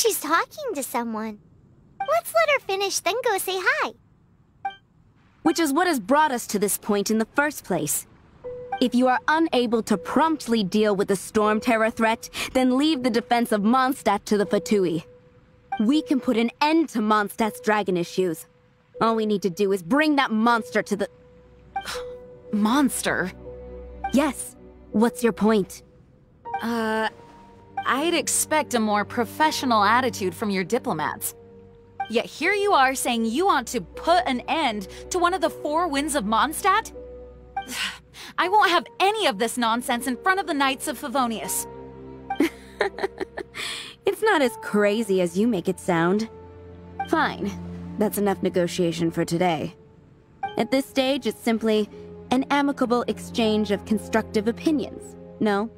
she's talking to someone. Let's let her finish, then go say hi. Which is what has brought us to this point in the first place. If you are unable to promptly deal with the Storm Terror threat, then leave the defense of Mondstadt to the Fatui. We can put an end to Mondstadt's dragon issues. All we need to do is bring that monster to the... Monster? Yes. What's your point? I'd expect a more professional attitude from your diplomats. Yet here you are saying you want to put an end to one of the four winds of Mondstadt? I won't have any of this nonsense in front of the Knights of Favonius. It's not as crazy as you make it sound. Fine. That's enough negotiation for today. At this stage, it's simply an amicable exchange of constructive opinions. No?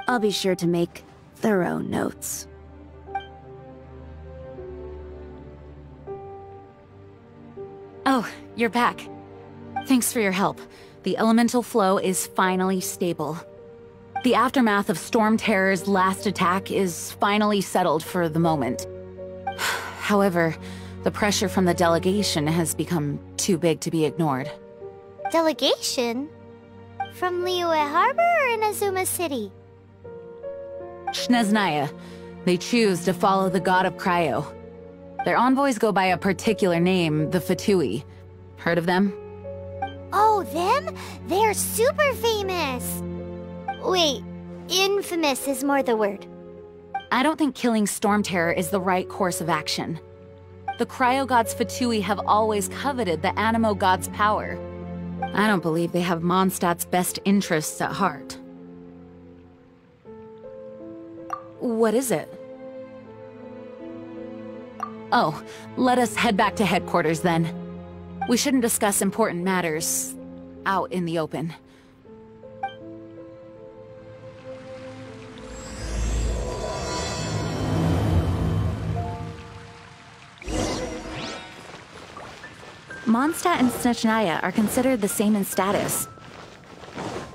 I'll be sure to make thorough notes. Oh, you're back. Thanks for your help. The elemental flow is finally stable. The aftermath of Storm Terror's last attack is finally settled for the moment. However, the pressure from the delegation has become too big to be ignored. Delegation? From Liyue Harbor or Inazuma City? Snezhnaya. They choose to follow the god of Cryo. Their envoys go by a particular name, the Fatui. Heard of them? Oh, them? They're super famous! Wait, infamous is more the word. I don't think killing Storm Terror is the right course of action. The Cryo God's Fatui have always coveted the Animo God's power. I don't believe they have Mondstadt's best interests at heart. What is it? Oh, let us head back to headquarters then. We shouldn't discuss important matters out in the open. Mondstadt and Snezhnaya are considered the same in status.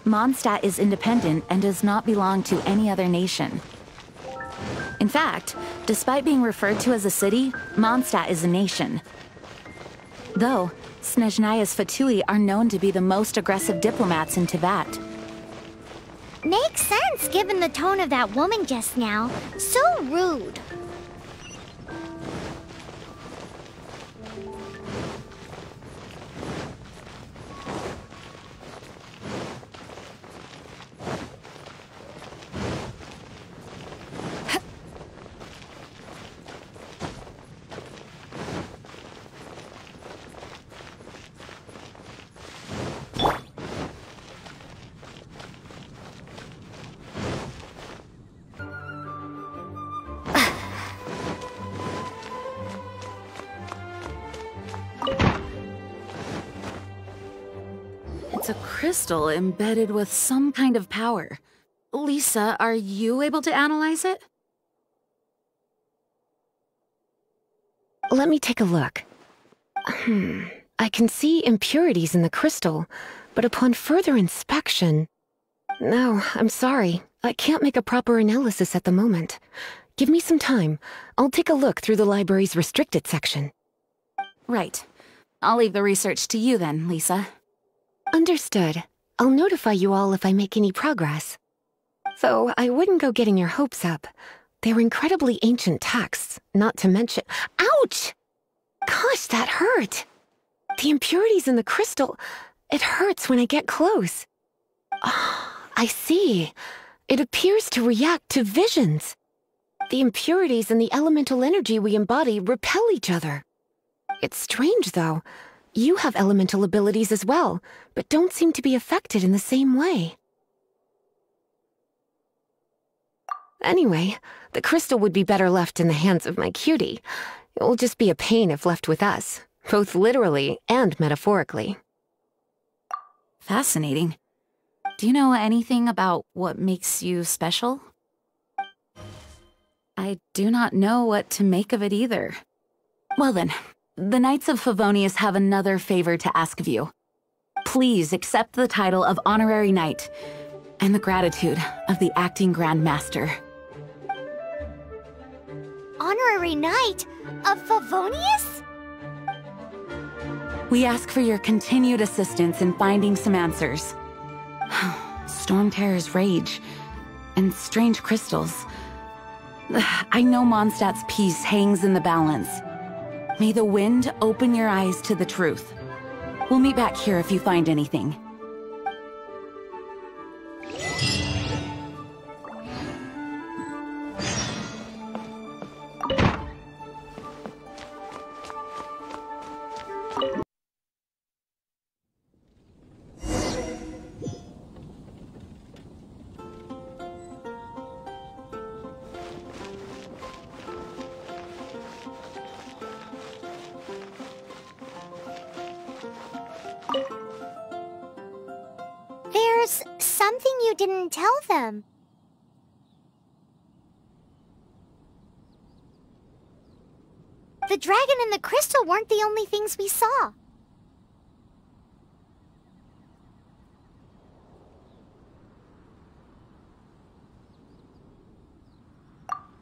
Mondstadt is independent and does not belong to any other nation. In fact, despite being referred to as a city, Mondstadt is a nation. Though, Snezhnaya's Fatui are known to be the most aggressive diplomats in Teyvat. Makes sense given the tone of that woman just now. So rude. It's a crystal embedded with some kind of power. Lisa, are you able to analyze it? Let me take a look. I can see impurities in the crystal, but upon further inspection... No, I'm sorry. I can't make a proper analysis at the moment. Give me some time. I'll take a look through the library's restricted section. Right. I'll leave the research to you then, Lisa. Understood. I'll notify you all if I make any progress. Though I wouldn't go getting your hopes up. They're incredibly ancient texts, not to mention— Ouch! Gosh, that hurt! The impurities in the crystal— it hurts when I get close. Ah, I see. It appears to react to visions. The impurities and the elemental energy we embody repel each other. It's strange, though. You have elemental abilities as well, but don't seem to be affected in the same way. Anyway, the crystal would be better left in the hands of my cutie. It will just be a pain if left with us, both literally and metaphorically. Fascinating. Do you know anything about what makes you special? I do not know what to make of it either. Well then, the Knights of Favonius have another favor to ask of you. Please accept the title of Honorary Knight and the gratitude of the Acting Grand Master. Honorary honorary knight of Favonius? We ask for your continued assistance in finding some answers. Storm Terror's rage, and strange crystals. I know Mondstadt's peace hangs in the balance. May the wind open your eyes to the truth. We'll meet back here if you find anything. There's something you didn't tell them. The dragon and the crystal weren't the only things we saw.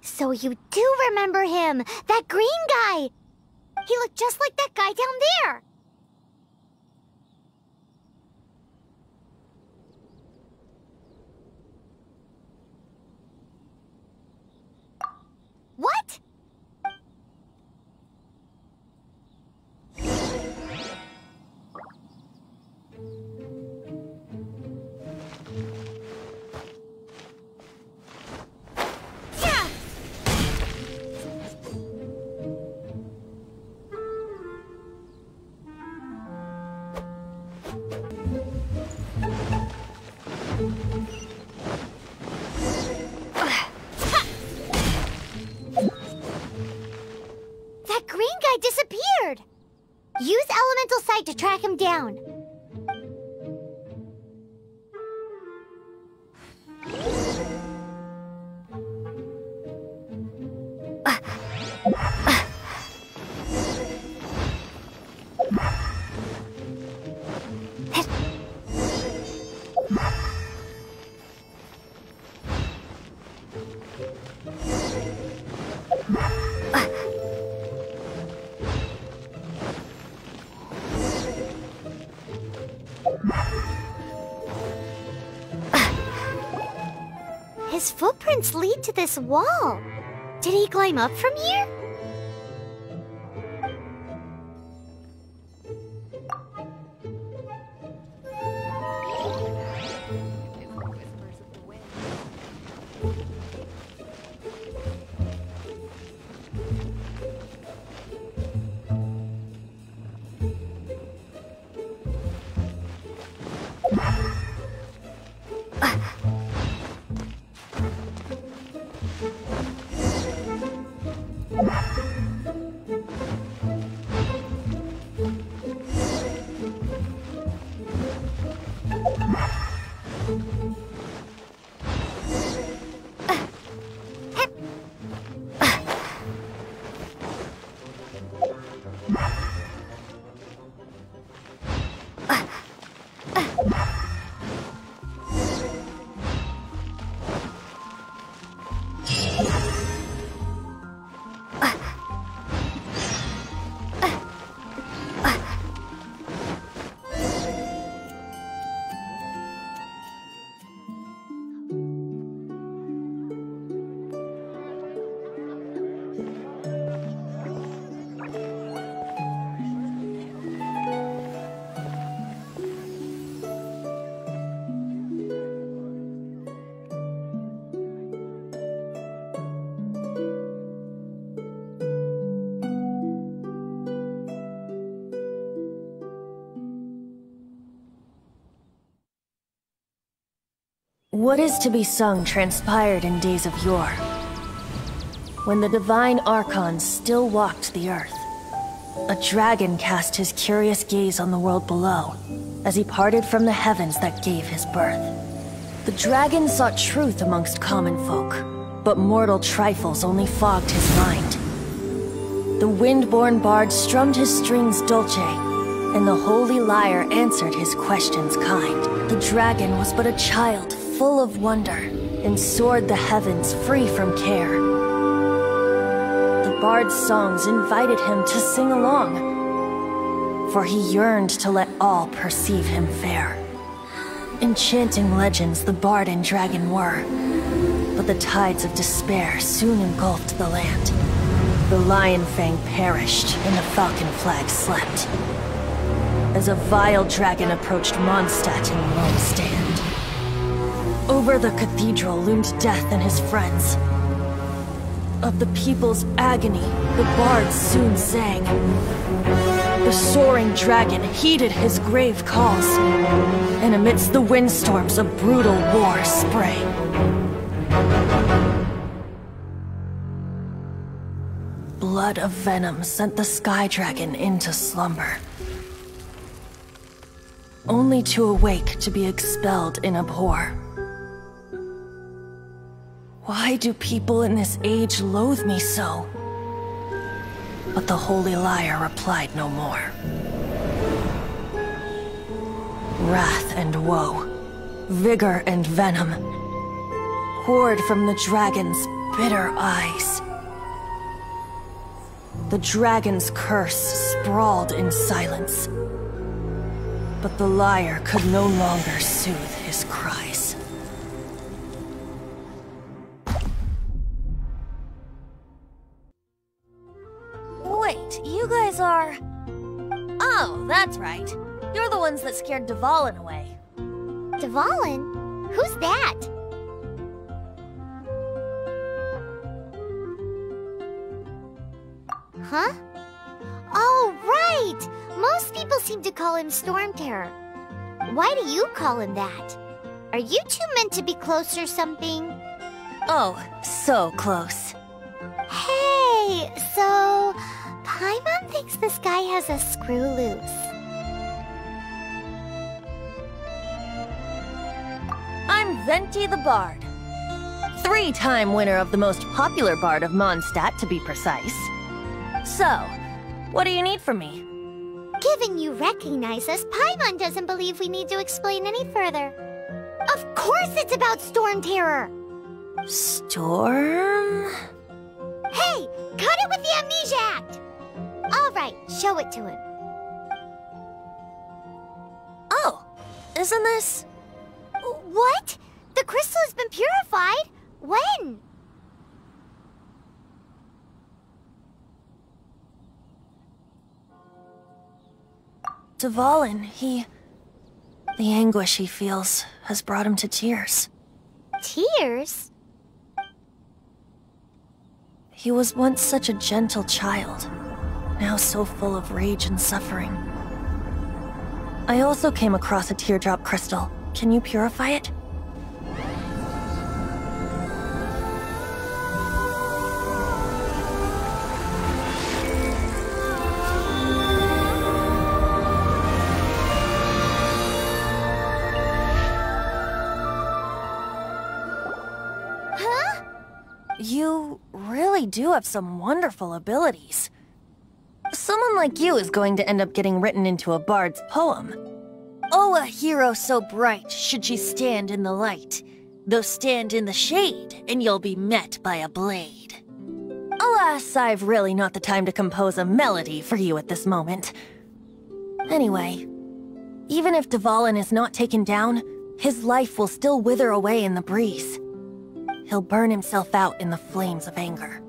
So you do remember him, that green guy! He looked just like that guy down there! What? Yeah! That green guy disappeared! Use elemental sight to track him down. His footprints lead to this wall. Did he climb up from here? What is to be sung transpired in days of yore, when the divine archons still walked the earth. A dragon cast his curious gaze on the world below, as he parted from the heavens that gave his birth. The dragon sought truth amongst common folk, but mortal trifles only fogged his mind. The wind-born bard strummed his strings dulce, and the holy lyre answered his questions kind. The dragon was but a child full of wonder, and soared the heavens free from care. The bard's songs invited him to sing along, for he yearned to let all perceive him fair. Enchanting legends the bard and dragon were, but the tides of despair soon engulfed the land. The Lion Fang perished, and the Falcon Flag slept, as a vile dragon approached Mondstadt in lone stand. Over the cathedral loomed death and his friends. Of the people's agony, the bards soon sang. The soaring dragon heeded his grave calls, and amidst the windstorms a brutal war sprang. Blood of venom sent the sky dragon into slumber, only to awake to be expelled in abhor. Why do people in this age loathe me so? But the holy liar replied no more. Wrath and woe, vigor and venom, poured from the dragon's bitter eyes. The dragon's curse sprawled in silence, but the liar could no longer soothe his cries. Wait, you guys are... Oh, that's right. You're the ones that scared Dvalin away. Dvalin? Who's that? Huh? Oh, right! Most people seem to call him Storm Terror. Why do you call him that? Are you two meant to be close or something? Oh, so close. Hey, so... Paimon thinks this guy has a screw loose. I'm Venti the Bard. 3-time winner of the most popular bard of Mondstadt, to be precise. So, what do you need from me? Given you recognize us, Paimon doesn't believe we need to explain any further. Of course it's about Storm Terror! Storm? Hey! Cut it with the Amnesia Act! Alright, show it to him. Oh, isn't this... What? The crystal has been purified? When? Dvalin, the anguish he feels has brought him to tears. Tears? He was once such a gentle child, now so full of rage and suffering. I also came across a teardrop crystal. Can you purify it? Huh? You really do have some wonderful abilities. Someone like you is going to end up getting written into a bard's poem. Oh, a hero so bright should she stand in the light, though stand in the shade, and you'll be met by a blade. Alas, I've really not the time to compose a melody for you at this moment. Anyway, even if Dvalin is not taken down, his life will still wither away in the breeze. He'll burn himself out in the flames of anger.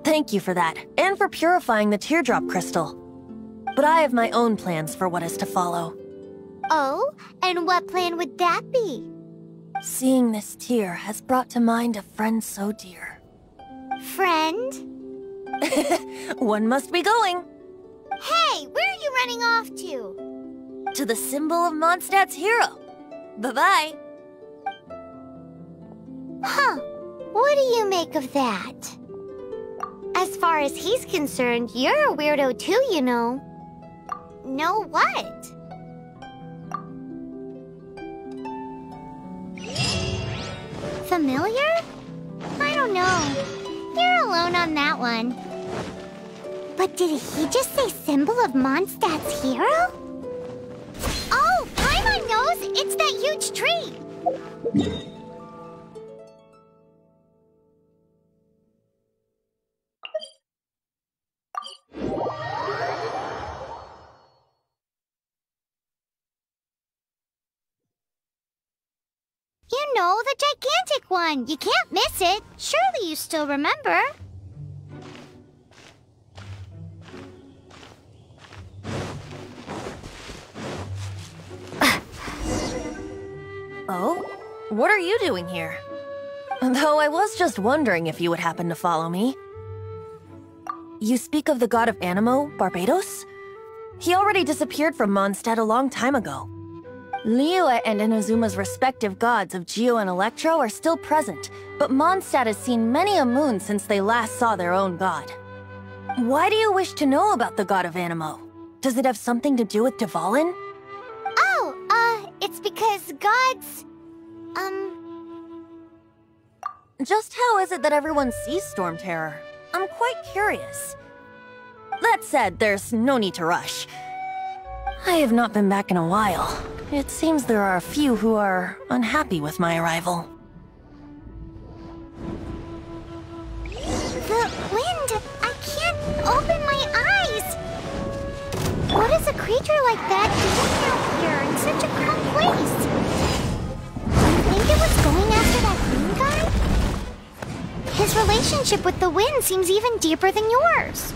Thank you for that, and for purifying the teardrop crystal. But I have my own plans for what is to follow. Oh, and what plan would that be? Seeing this tear has brought to mind a friend so dear. Friend? One must be going. Hey, where are you running off to? To the symbol of Mondstadt's hero. Bye-bye. Huh. What do you make of that? As far as he's concerned, you're a weirdo too, you know. Know what? Familiar? I don't know. You're alone on that one. But did he just say symbol of Mondstadt's hero? Oh, Paimon knows! It's that huge tree! know, the gigantic one. You can't miss it. Surely you still remember. Oh? What are you doing here? Though I was just wondering if you would happen to follow me. You speak of the god of Animo, Barbados? He already disappeared from Mondstadt a long time ago. Liyue and Inazuma's respective gods of Geo and Electro are still present, but Mondstadt has seen many a moon since they last saw their own god. Why do you wish to know about the god of Animo? Does it have something to do with Dvalin? Oh, it's because gods... Just how is it that everyone sees Storm Terror? I'm quite curious. That said, there's no need to rush. I have not been back in a while. It seems there are a few who are unhappy with my arrival. The wind! I can't open my eyes! What is a creature like that doing out here in such a calm place? Do you think it was going after that green guy? His relationship with the wind seems even deeper than yours.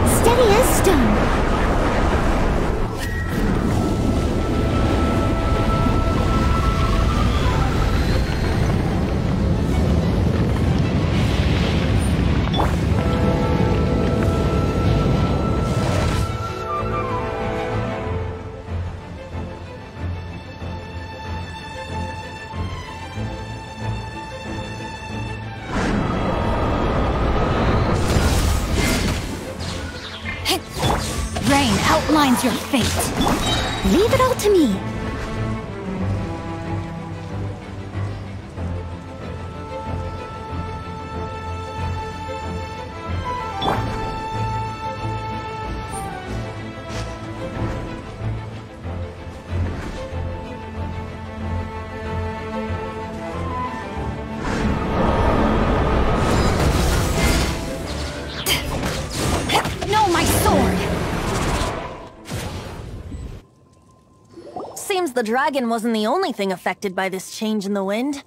Steady as stone. Rain outlines your fate. Leave it all to me. No, my sword! Seems the dragon wasn't the only thing affected by this change in the wind.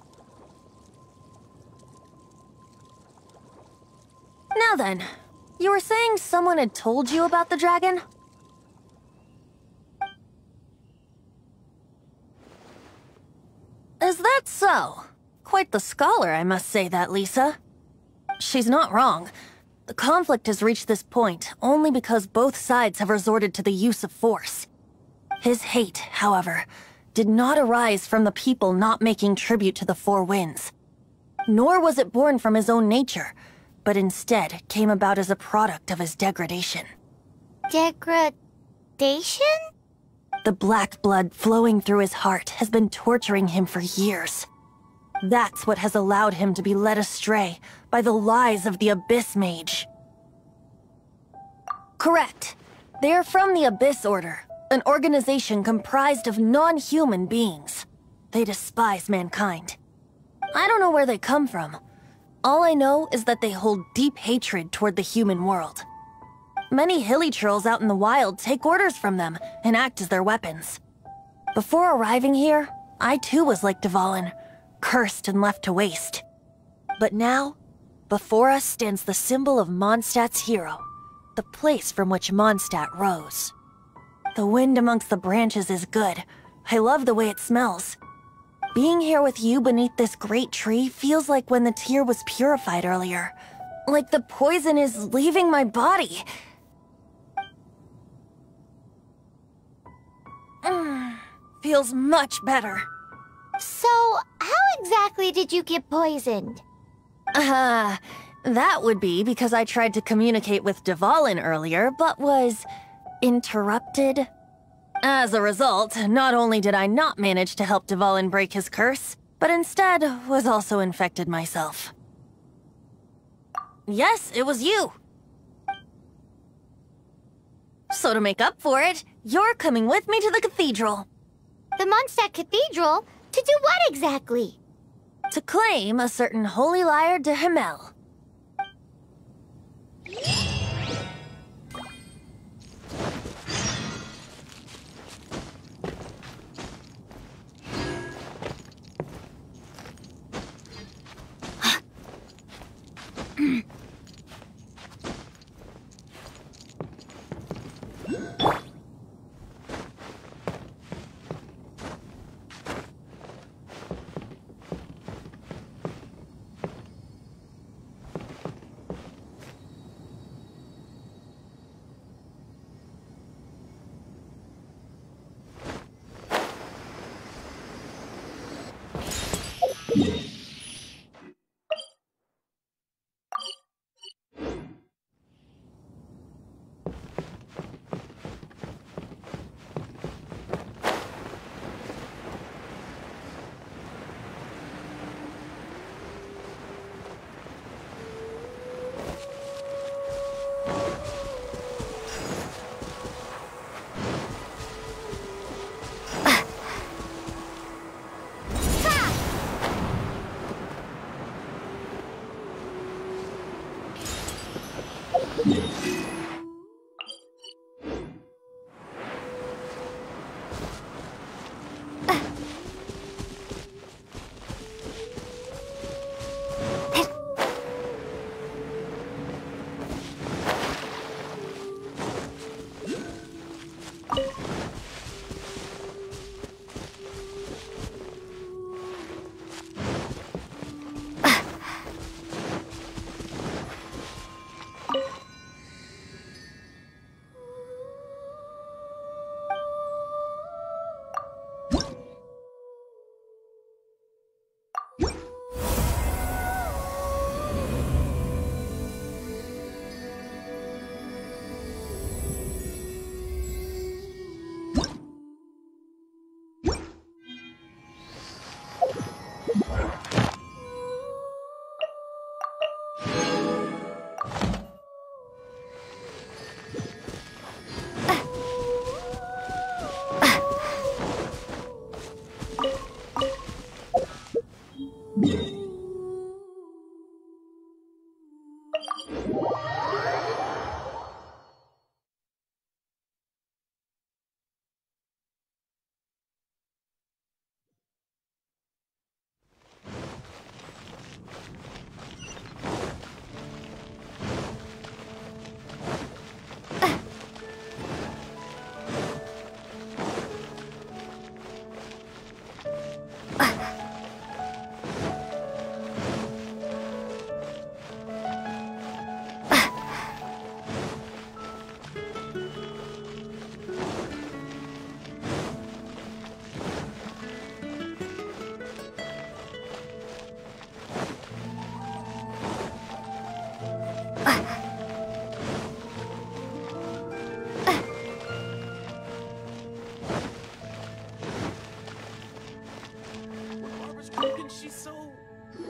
Now then, you were saying someone had told you about the dragon? Is that so? Quite the scholar, I must say that, Lisa. She's not wrong. The conflict has reached this point only because both sides have resorted to the use of force. His hate, however, did not arise from the people not making tribute to the Four Winds. Nor was it born from his own nature, but instead came about as a product of his degradation. Degradation? The black blood flowing through his heart has been torturing him for years. That's what has allowed him to be led astray by the lies of the Abyss Mage. Correct. They are from the Abyss Order, an organization comprised of non-human beings. They despise mankind. I don't know where they come from. All I know is that they hold deep hatred toward the human world. Many hilly trolls out in the wild take orders from them and act as their weapons. Before arriving here, I too was like Dvalin, cursed and left to waste. But now, before us stands the symbol of Mondstadt's hero, the place from which Mondstadt rose. The wind amongst the branches is good. I love the way it smells. Being here with you beneath this great tree feels like when the tear was purified earlier. Like the poison is leaving my body. Feels much better. So, how exactly did you get poisoned? That would be because I tried to communicate with Dvalin earlier, but was interrupted. As a result, not only did I not manage to help Dvalin break his curse, but instead was also infected myself. Yes, it was you. So to make up for it, you're coming with me to the cathedral. The Mondstadt Cathedral? To do what exactly? To claim a certain holy lyre de Himmel.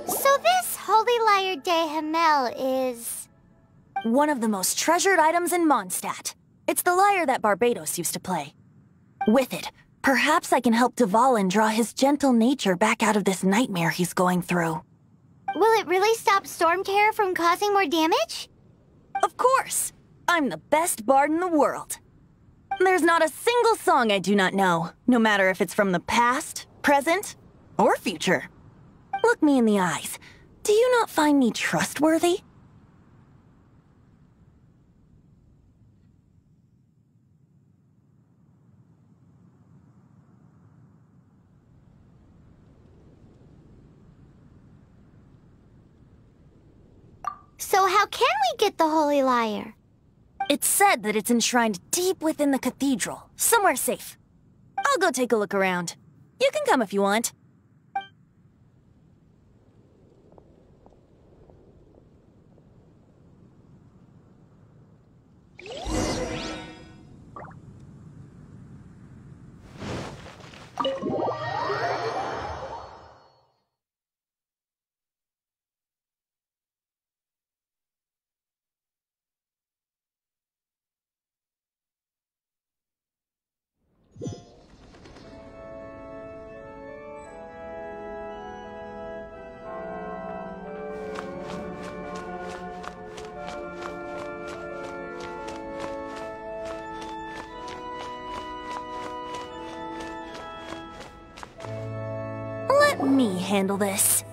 So this Holy Lyre de Himmel is... One of the most treasured items in Mondstadt. It's the lyre that Barbados used to play. With it, perhaps I can help Dvalin draw his gentle nature back out of this nightmare he's going through. Will it really stop Storm Terror from causing more damage? Of course! I'm the best bard in the world. There's not a single song I do not know, no matter if it's from the past, present, or future. Look me in the eyes. Do you not find me trustworthy? So how can we get the Holy Lyre? It's said that it's enshrined deep within the cathedral, somewhere safe. I'll go take a look around. You can come if you want. Let me handle this.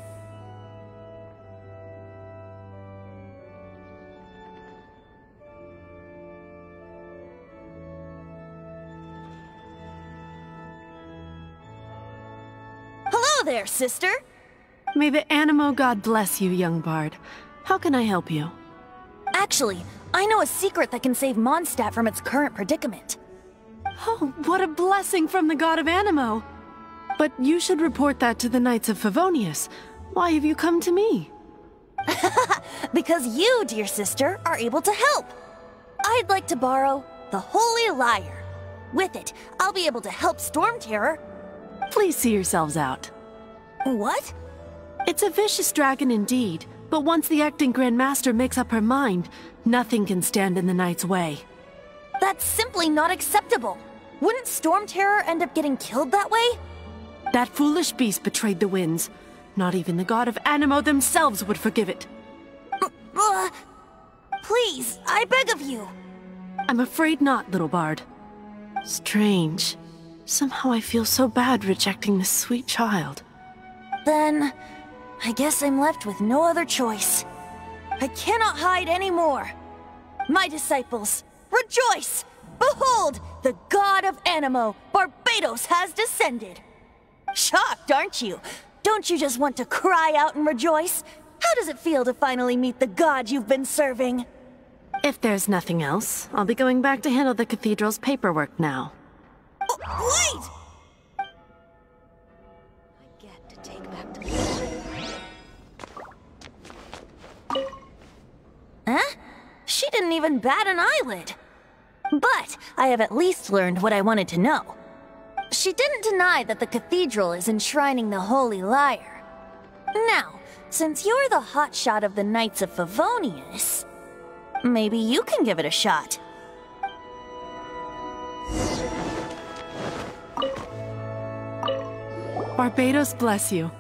Hello there, sister! May the Animo God bless you, young bard. How can I help you? Actually, I know a secret that can save Mondstadt from its current predicament. Oh, what a blessing from the god of Animo! But you should report that to the Knights of Favonius. Why have you come to me? Because you, dear sister, are able to help. I'd like to borrow the Holy Lyre. With it, I'll be able to help Storm Terror. Please see yourselves out. What? It's a vicious dragon indeed, but once the acting Grand Master makes up her mind, nothing can stand in the Knight's way. That's simply not acceptable. Wouldn't Storm Terror end up getting killed that way? That foolish beast betrayed the winds. Not even the god of Animo themselves would forgive it. Please, I beg of you. I'm afraid not, little bard. Strange. Somehow I feel so bad rejecting this sweet child. Then, I guess I'm left with no other choice. I cannot hide anymore. My disciples, rejoice! Behold, the god of Animo, Barbatos, has descended. Shocked, aren't you? Don't you just want to cry out and rejoice? How does it feel to finally meet the god you've been serving? If there's nothing else, I'll be going back to handle the cathedral's paperwork now. Wait! I get to take back to Huh? She didn't even bat an eyelid. But I have at least learned what I wanted to know. She didn't deny that the cathedral is enshrining the Holy Lyre. Now, since you're the hotshot of the Knights of Favonius, maybe you can give it a shot. Barbatos bless you.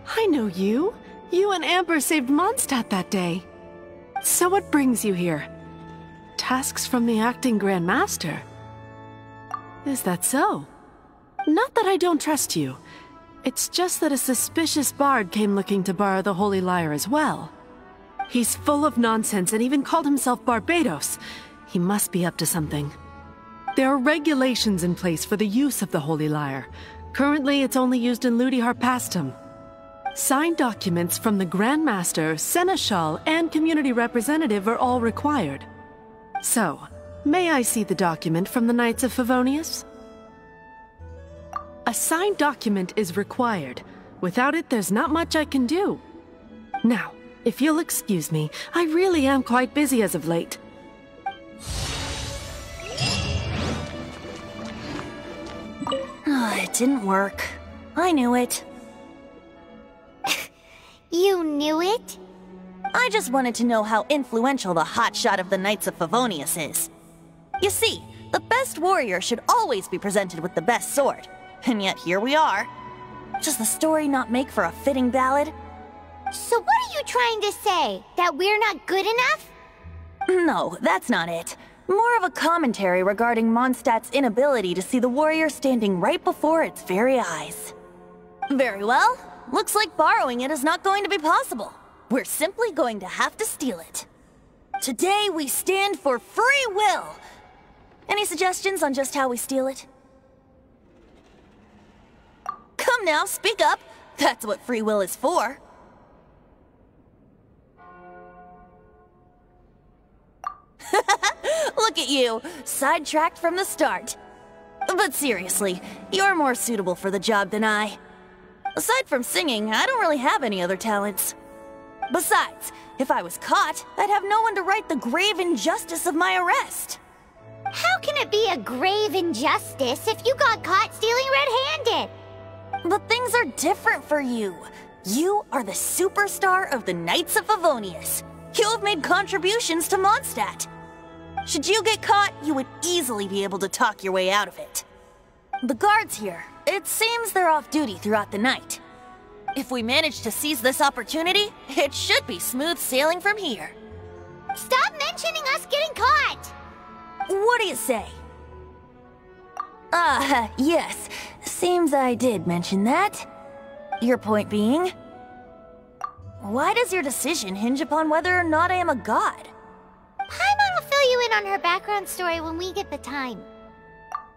I know you. You and Amber saved Mondstadt that day. So what brings you here? Tasks from the acting Grand Master? Is that so? Not that I don't trust you. It's just that a suspicious bard came looking to borrow the Holy Lyre as well. He's full of nonsense and even called himself Barbatos. He must be up to something. There are regulations in place for the use of the Holy Lyre. Currently, it's only used in Ludi Harpastum. Signed documents from the Grand Master, Seneschal, and Community Representative are all required. So, may I see the document from the Knights of Favonius? A signed document is required. Without it, there's not much I can do. Now, if you'll excuse me, I really am quite busy as of late. It didn't work. I knew it. You knew it? I just wanted to know how influential the hotshot of the Knights of Favonius is. You see, the best warrior should always be presented with the best sword. And yet here we are. Does the story not make for a fitting ballad? So what are you trying to say? That we're not good enough? No, that's not it. More of a commentary regarding Mondstadt's inability to see the warrior standing right before its very eyes. Very well. Looks like borrowing it is not going to be possible. We're simply going to have to steal it. Today we stand for free will. Any suggestions on just how we steal it? Come now, speak up. That's what free will is for. Look at you, sidetracked from the start. But seriously, you're more suitable for the job than I. Aside from singing, I don't really have any other talents. Besides, if I was caught, I'd have no one to right the grave injustice of my arrest. How can it be a grave injustice if you got caught stealing red-handed? But things are different for you. You are the superstar of the Knights of Favonius. You have made contributions to Mondstadt. Should you get caught, you would easily be able to talk your way out of it. The guards here, it seems they're off duty throughout the night. If we manage to seize this opportunity, it should be smooth sailing from here. Stop mentioning us getting caught! What do you say? Yes. Seems I did mention that. Your point being? Why does your decision hinge upon whether or not I am a god? Paimon will fill you in on her background story when we get the time.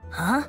Huh?